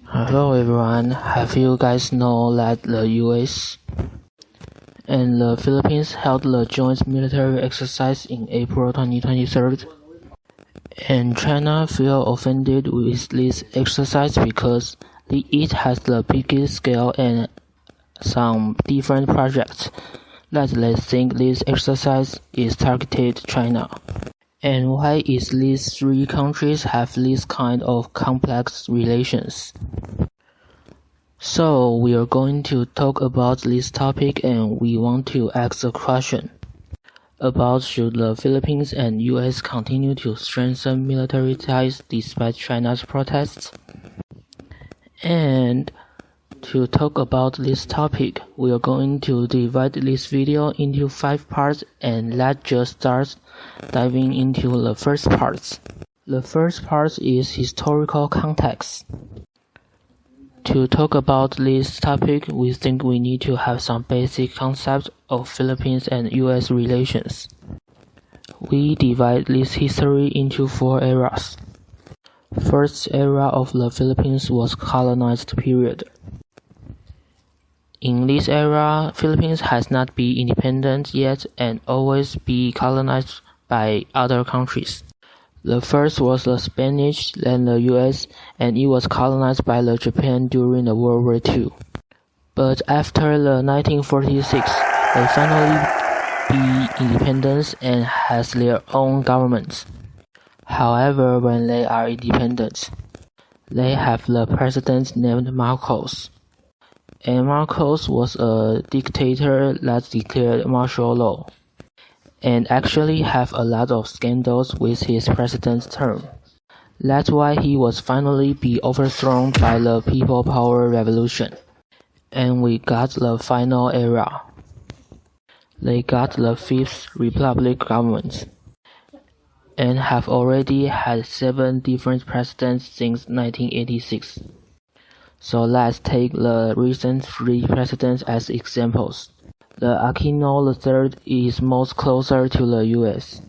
Hello everyone, have you guys know that the US and the Philippines held the joint military exercise in April 2023? And China felt offended with this exercise because it has the biggest scale and some different projects that they think this exercise is targeted China. And why is these three countries have this kind of complex relations? So we are going to talk about this topic, and we want to ask a question about should the Philippines and US continue to strengthen military ties despite China's protests? And to talk about this topic, we are going to divide this video into 5 parts, and let's just start diving into the first part. The first part is historical context. To talk about this topic, we think we need to have some basic concepts of Philippines and US relations. We divide this history into 4 eras. First era of the Philippines was colonized period. In this era, Philippines has not been independent yet and always be colonized by other countries. The first was the Spanish, then the US, and it was colonized by the Japan during the World War II. But after the 1946, they finally be independent and has their own government. However, when they are independent, they have the president named Marcos. And Marcos was a dictator that declared martial law, and actually have a lot of scandals with his president's term. That's why he was finally be overthrown by the People Power Revolution, and we got the final era. They got the Fifth Republic government, and have already had 7 different presidents since 1986. So let's take the recent 3 presidents as examples. The Aquino III is most closer to the US,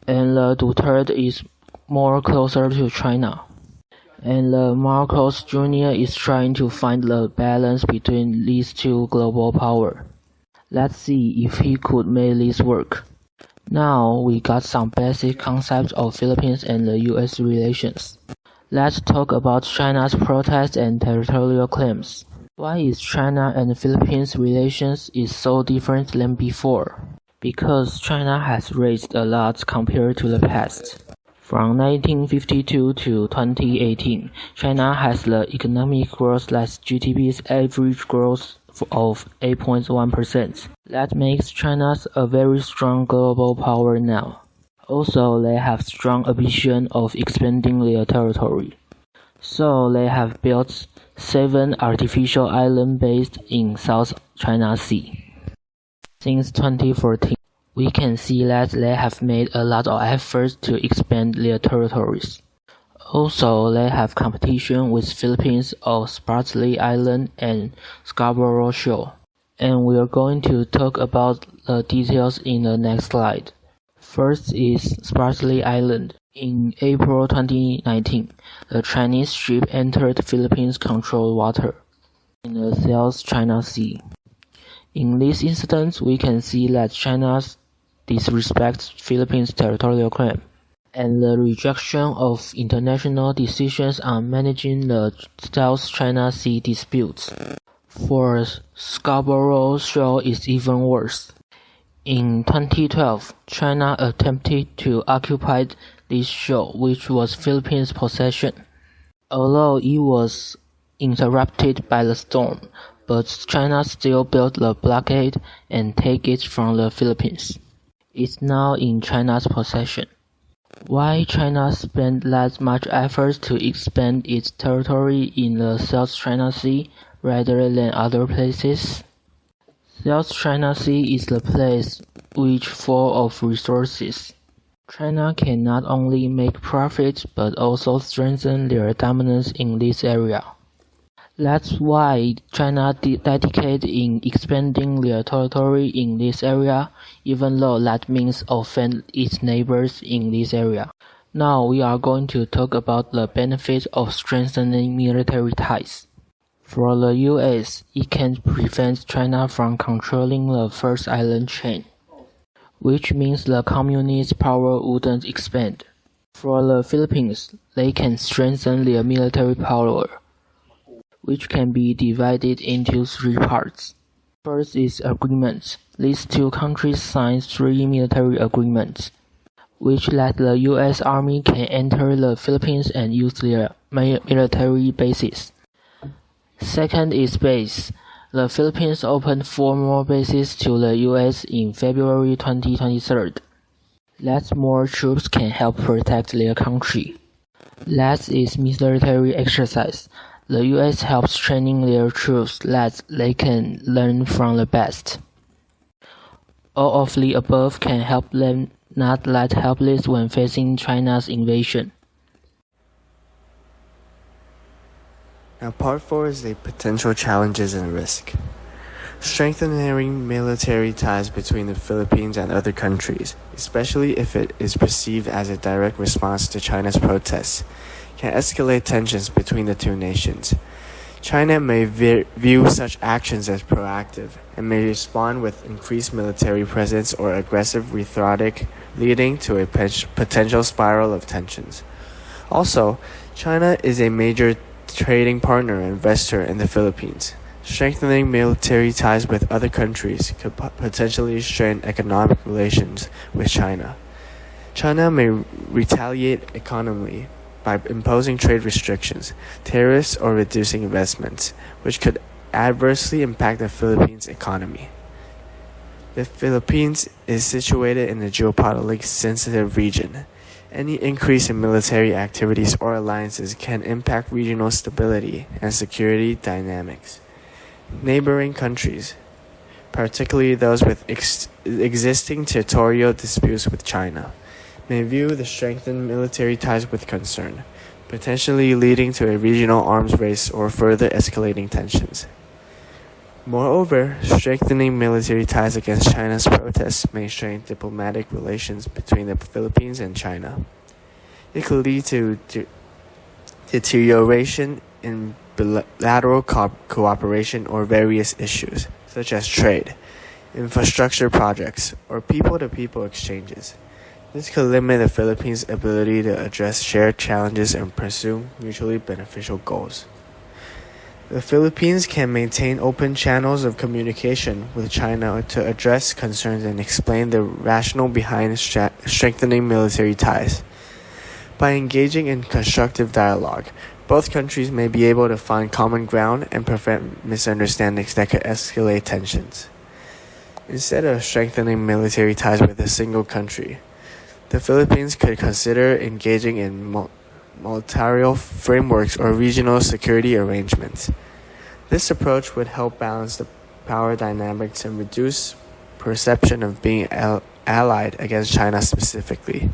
and the Duterte is more closer to China, and the Marcos Jr. is trying to find the balance between these 2 global powers. Let's see if he could make this work. Now we got some basic concepts of Philippines and the US relations. Let's talk about China's protests and territorial claims. Why is China and Philippines relations is so different than before? Because China has raised a lot compared to the past. From 1952 to 2018, China has the economic growth that's GDP's average growth of 8.1%. That makes China a very strong global power now. Also, they have strong ambition of expanding their territory. So they have built 7 artificial islands based in South China Sea. Since 2014, we can see that they have made a lot of efforts to expand their territories. Also, they have competition with Philippines of Spratly Island and Scarborough Shoal. And we are going to talk about the details in the next slide. First is Spratly Island. In April 2019, the Chinese ship entered Philippines-controlled water in the South China Sea. In this incident, we can see that China disrespects Philippines' territorial claim and the rejection of international decisions on managing the South China Sea disputes. For Scarborough Shoal is even worse. In 2012, China attempted to occupy this shoal, which was Philippines' possession. Although it was interrupted by the storm, but China still built the blockade and take it from the Philippines. It's now in China's possession. Why China spent that much effort to expand its territory in the South China Sea rather than other places? South China Sea is the place which full of resources. China can not only make profit but also strengthen their dominance in this area. That's why China dedicated in expanding their territory in this area, even though that means offend its neighbors in this area. Now we are going to talk about the benefits of strengthening military ties. For the US, it can prevent China from controlling the first island chain, which means the communist power wouldn't expand. For the Philippines, they can strengthen their military power, which can be divided into three parts. First is agreements. These two countries signed three military agreements, which let the US Army can enter the Philippines and use their military bases. Second is base. The Philippines opened 4 more bases to the US in February 2023. That more troops can help protect their country. Last is military exercise. The US helps training their troops that they can learn from the best. All of the above can help them not let helpless when facing China's invasion. Now part 4 is the potential challenges and risk. Strengthening military ties between the Philippines and other countries, especially if it is perceived as a direct response to China's protests, can escalate tensions between the two nations. China may view such actions as proactive and may respond with increased military presence or aggressive rhetoric, leading to a potential spiral of tensions. Also, China is a major trading partner and investor in the Philippines. Strengthening military ties with other countries could potentially strain economic relations with China. China may retaliate economically by imposing trade restrictions, tariffs, or reducing investments, which could adversely impact the Philippines' economy. The Philippines is situated in a geopolitically sensitive region. Any increase in military activities or alliances can impact regional stability and security dynamics. Neighboring countries, particularly those with existing territorial disputes with China, may view the strengthened military ties with concern, potentially leading to a regional arms race or further escalating tensions. Moreover, strengthening military ties against China's protests may strain diplomatic relations between the Philippines and China. It could lead to deterioration in bilateral cooperation or various issues, such as trade, infrastructure projects, or people-to-people exchanges. This could limit the Philippines' ability to address shared challenges and pursue mutually beneficial goals. The Philippines can maintain open channels of communication with China to address concerns and explain the rationale behind strengthening military ties. By engaging in constructive dialogue, both countries may be able to find common ground and prevent misunderstandings that could escalate tensions. Instead of strengthening military ties with a single country, the Philippines could consider engaging in multilateral frameworks or regional security arrangements. This approach would help balance the power dynamics and reduce perception of being allied against China specifically.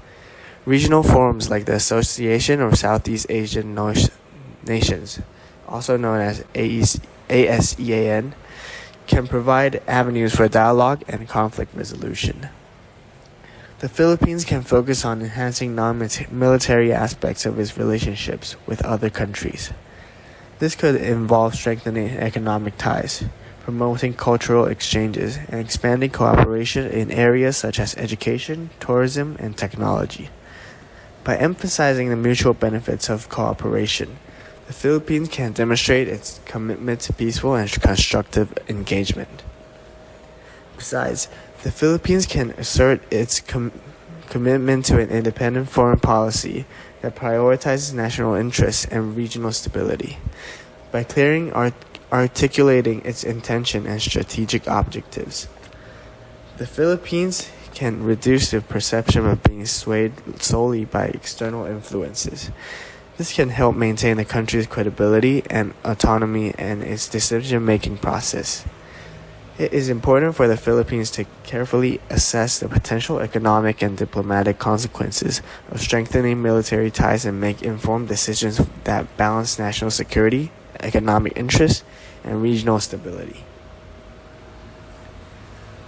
Regional forums like the Association of Southeast Asian Nations, also known as ASEAN, can provide avenues for dialogue and conflict resolution. The Philippines can focus on enhancing non-military aspects of its relationships with other countries. This could involve strengthening economic ties, promoting cultural exchanges, and expanding cooperation in areas such as education, tourism, and technology. By emphasizing the mutual benefits of cooperation, the Philippines can demonstrate its commitment to peaceful and constructive engagement. Besides, the Philippines can assert its commitment to an independent foreign policy that prioritizes national interests and regional stability. By clearly articulating its intention and strategic objectives, the Philippines can reduce the perception of being swayed solely by external influences. This can help maintain the country's credibility and autonomy in its decision-making process. It is important for the Philippines to carefully assess the potential economic and diplomatic consequences of strengthening military ties and make informed decisions that balance national security, economic interests, and regional stability.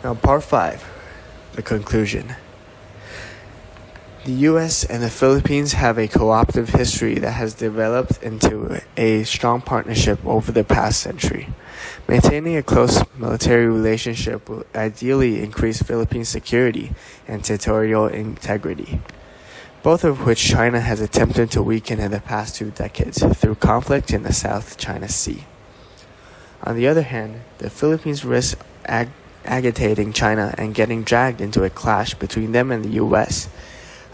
Now, part 5, the conclusion. The US and the Philippines have a cooperative history that has developed into a strong partnership over the past century. Maintaining a close military relationship will ideally increase Philippine security and territorial integrity, both of which China has attempted to weaken in the past 2 decades through conflict in the South China Sea. On the other hand, the Philippines risks agitating China and getting dragged into a clash between them and the US.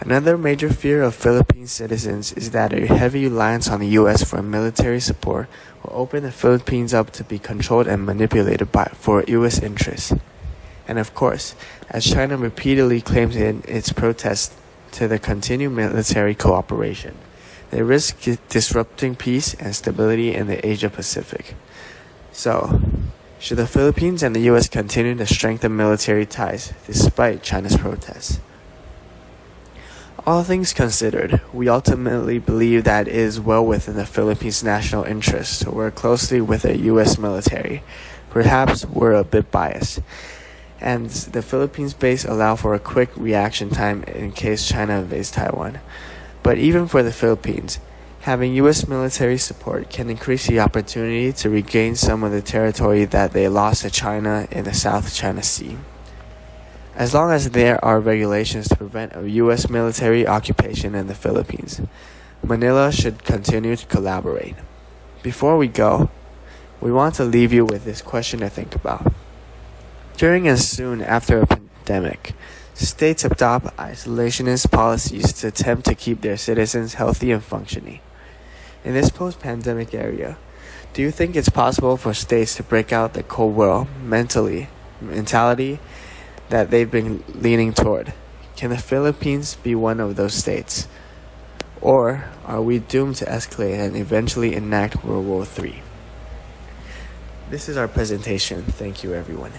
Another major fear of Philippine citizens is that a heavy reliance on the US for military support will open the Philippines up to be controlled and manipulated for US interests. And of course, as China repeatedly claims in its protests to the continued military cooperation, they risk disrupting peace and stability in the Asia-Pacific. So, should the Philippines and the US continue to strengthen military ties despite China's protests? All things considered, we ultimately believe that it is well within the Philippines' national interest to work closely with the U.S. military. Perhaps we're a bit biased, and the Philippines base allow for a quick reaction time in case China invades Taiwan. But even for the Philippines, having U.S. military support can increase the opportunity to regain some of the territory that they lost to China in the South China Sea. As long as there are regulations to prevent a U.S. military occupation in the Philippines, Manila should continue to collaborate. Before we go, we want to leave you with this question to think about. During and soon after a pandemic, states adopt isolationist policies to attempt to keep their citizens healthy and functioning. In this post-pandemic era, do you think it's possible for states to break out the Cold War mentality that they've been leaning toward? Can the Philippines be one of those states? Or are we doomed to escalate and eventually enact World War III? This is our presentation. Thank you, everyone.